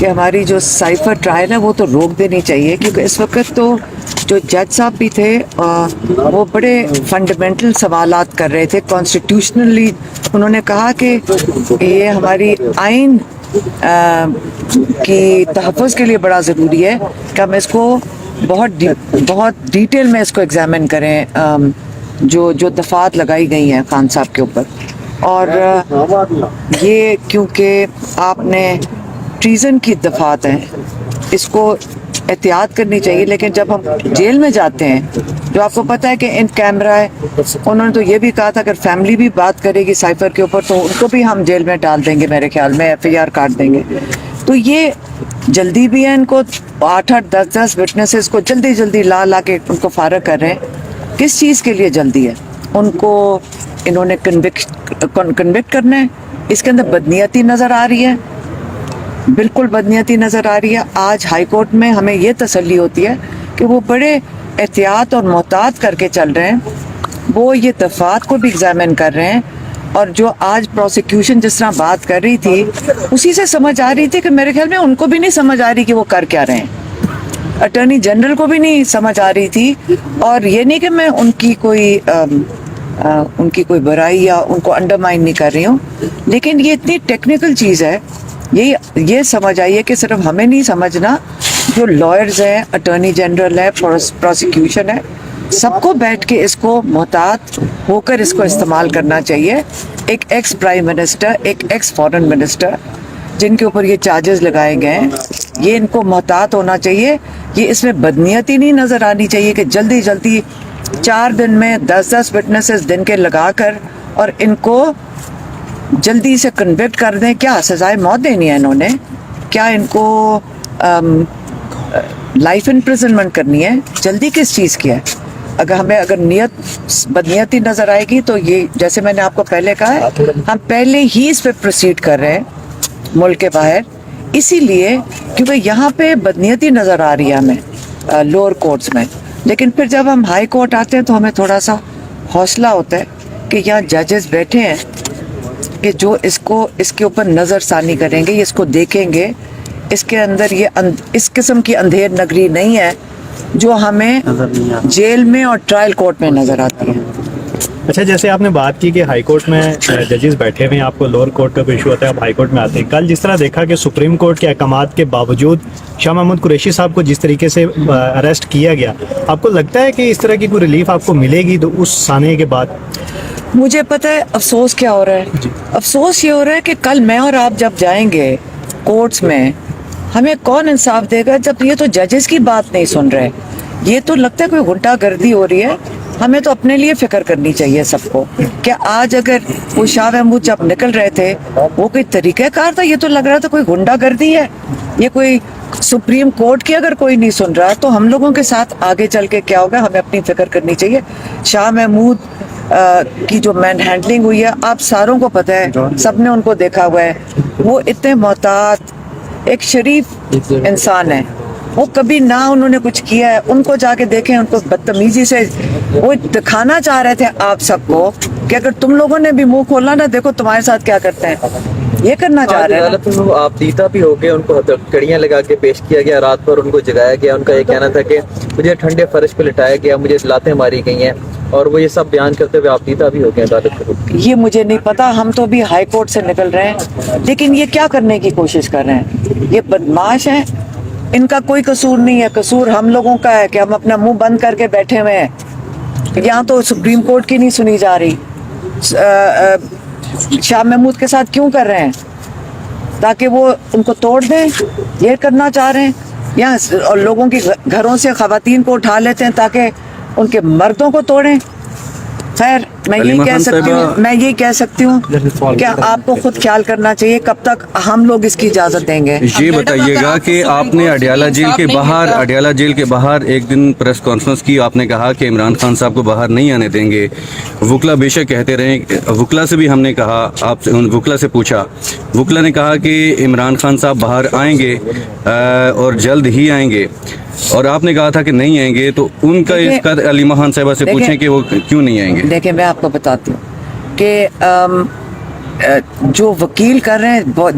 کہ ہماری جو سائفر ٹرائل ہے وہ تو روک دینی چاہیے، کیونکہ اس وقت تو جو جج صاحب بھی تھے وہ بڑے فنڈامنٹل سوالات کر رہے تھے کانسٹیٹیوشنلی. انہوں نے کہا کہ یہ ہماری آئین کی تحفظ کے لیے بڑا ضروری ہے کہ ہم اس کو بہت ڈیٹیل میں اس کو ایگزامن کریں، جو دفعات لگائی گئی ہیں خان صاحب کے اوپر. اور یہ کیونکہ آپ نے ٹریزن کی دفعات ہیں، اس کو احتیاط کرنی چاہیے. لیکن جب ہم جیل میں جاتے ہیں، جو آپ کو پتہ ہے کہ ان کیمرہ ہے، انہوں نے تو یہ بھی کہا تھا اگر فیملی بھی بات کرے گی سائفر کے اوپر تو ان کو بھی ہم جیل میں ڈال دیں گے، میرے خیال میں FIR کاٹ دیں گے. تو یہ جلدی بھی ہے، ان کو 8-8 10-10 وٹنسز کو جلدی لا کے ان کو فارغ کر رہے ہیں. کس چیز کے لیے جلدی ہے؟ ان کو انہوں نے کنوکٹ کرنا ہے. اس کے اندر بدنیتی نظر آ رہی ہے، بالکل بدنیتی نظر آ رہی ہے. آج ہائی کورٹ میں ہمیں یہ تسلی ہوتی ہے کہ وہ بڑے احتیاط اور محتاط کر کے چل رہے ہیں. وہ یہ دفعات کو بھی ایگزامن کر رہے ہیں، اور جو آج پروسیکیوشن جس طرح بات کر رہی تھی اسی سے سمجھ آ رہی تھی کہ میرے خیال میں ان کو بھی نہیں سمجھ آ رہی کہ وہ کر کیا رہے ہیں. اٹارنی جنرل کو بھی نہیں سمجھ آ رہی تھی. اور یہ نہیں کہ میں ان کی کوئی برائی یا ان کو انڈرمائن نہیں کر رہی ہوں، لیکن یہ اتنی ٹیکنیکل چیز ہے. یہ سمجھ آئیے کہ صرف ہمیں نہیں سمجھنا، جو لائرز ہیں، اٹارنی جنرل ہے، پروسیکیوشن ہے، سب کو بیٹھ کے اس کو محتاط ہو کر اس کو استعمال کرنا چاہیے. ایک ایکس پرائم منسٹر، ایک ایکس فارن منسٹر جن کے اوپر یہ چارجز لگائے گئے ہیں، یہ ان کو محتاط ہونا چاہیے. یہ اس میں بدنیتی نہیں نظر آنی چاہیے کہ جلدی 4 دن میں 10 وٹنسز دن کے لگا کر اور ان کو جلدی سے کنوکٹ کر دیں. کیا سزائے موت دینی ہے انہوں نے؟ کیا ان کو لائف امپریزنمنٹ کرنی ہے؟ جلدی کس چیز کی ہے؟ اگر نیت بدنیتی نظر آئے گی تو یہ جیسے میں نے آپ کو پہلے کہا ہے، ہم پہلے ہی اس پہ پروسیڈ کر رہے ہیں ملک کے باہر، اسی لیے کیونکہ یہاں پہ بدنیتی نظر آ رہی ہے ہمیں لوور کورٹس میں. لیکن پھر جب ہم ہائی کورٹ آتے ہیں تو ہمیں تھوڑا سا حوصلہ ہوتا ہے کہ یہاں ججز بیٹھے ہیں کہ جو اس کے اوپر نظر ثانی کریں گے، اس کو دیکھیں گے. اس کے اندر اس قسم کی اندھیر نگری نہیں ہے جو ہمیں جیل میں اور ٹرائل کورٹ میں نظر آتی ہے. اچھا، جیسے آپ نے بات کی کہ ہائی کورٹ میں ججز بیٹھے ہوئے ہیں، آپ کو لوور کورٹ کا کوئی ایشو ہوتا ہے، آپ ہائی کورٹ میں آتے ہیں. کل جس طرح دیکھا کہ سپریم کورٹ کے احکامات کے باوجود شاہ محمود قریشی صاحب کو جس طریقے سے اریسٹ کیا گیا، آپ کو لگتا ہے کہ اس طرح کی کوئی ریلیف آپ کو ملے گی تو اس سانے کے بعد؟ مجھے پتہ ہے افسوس کیا ہو رہا ہے. افسوس یہ ہو رہا ہے کہ کل میں اور آپ جب جائیں گے کورٹس میں، ہمیں کون انصاف دے گا جب یہ تو ججز کی بات نہیں سن رہے؟ یہ تو لگتا ہے کوئی غنڈہ گردی ہو رہی ہے. ہمیں تو اپنے لیے فکر کرنی چاہیے سب کو کہ آج اگر وہ شاہ محمود جب نکل رہے تھے وہ کوئی طریقہ کار تھا؟ یہ تو لگ رہا تھا کوئی غنڈہ گردی ہے. یہ کوئی سپریم کورٹ کی اگر کوئی نہیں سن رہا تو ہم لوگوں کے ساتھ آگے چل کے کیا ہوگا؟ ہمیں اپنی فکر کرنی چاہیے. شاہ محمود کی جو مین ہینڈلنگ ہوئی ہے، آپ ساروں کو پتہ ہے، سب نے ان کو دیکھا ہوا ہے. وہ اتنے محتاط، ایک شریف انسان ہے. وہ کبھی نہ انہوں نے کچھ کیا ہے. ان کو جا کے دیکھیں، ان کو بدتمیزی سے وہ دکھانا چاہ رہے تھے آپ سب کو کہ اگر تم لوگوں نے بھی منہ کھولا نا، دیکھو تمہارے ساتھ کیا کرتے ہیں. یہ کرنا چاہ رہے ہیں. آپ دیتا بھی ہو گئے، ان کو کڑیاں لگا کے پیش کیا گیا، رات بھر ان کو جگایا گیا. ان کا یہ کہنا تھا کہ مجھے ٹھنڈے فرش پہ لٹایا گیا، مجھے لاتیں ماری گئی ہیں، اور وہ یہ سب بیان کرتے ہوئے آپ دیتا بھی ہو گئے عدالت کو. یہ مجھے نہیں پتا، ہم تو بھی ہائی کورٹ سے نکل رہے ہیں. لیکن یہ کیا کرنے کی کوشش کر رہے ہیں؟ یہ بدماش ہیں. ان کا کوئی قصور نہیں ہے، قصور ہم لوگوں کا ہے کہ ہم اپنا منہ بند کر کے بیٹھے ہوئے ہیں. یہاں تو سپریم کورٹ کی نہیں سنی جا رہی. شاہ محمود کے ساتھ کیوں کر رہے ہیں؟ تاکہ وہ ان کو توڑ دیں، یہ کرنا چاہ رہے ہیں. یہاں لوگوں کی گھروں سے خواتین کو اٹھا لیتے ہیں تاکہ ان کے مردوں کو توڑیں. خیر، میں یہی کہہ سکتی ہوں کہ آپ کو خود خیال کرنا چاہیے کب تک ہم لوگ اس کی اجازت دیں گے. یہ بتائیے گا کہ آپ نے اڈیالہ جیل کے باہر ایک دن پریس کانفرنس کی، آپ نے کہا کہ عمران خان صاحب کو باہر نہیں آنے دیں گے. وکلا بے شک کہتے رہے، وکلا سے بھی ہم نے کہا، آپ وکلا سے پوچھا، وکلا نے کہا کہ عمران خان صاحب باہر آئیں گے اور جلد ہی آئیں گے، اور آپ نے کہا تھا کہ نہیں آئیں گے. تو ان کا اس کا علیمہ خان صاحبہ سے پوچھیں کہ وہ کیوں نہیں آئیں گے. دیکھیں، میں آپ کو بتاتی ہوں کہ جو وکیل کر رہے ہیں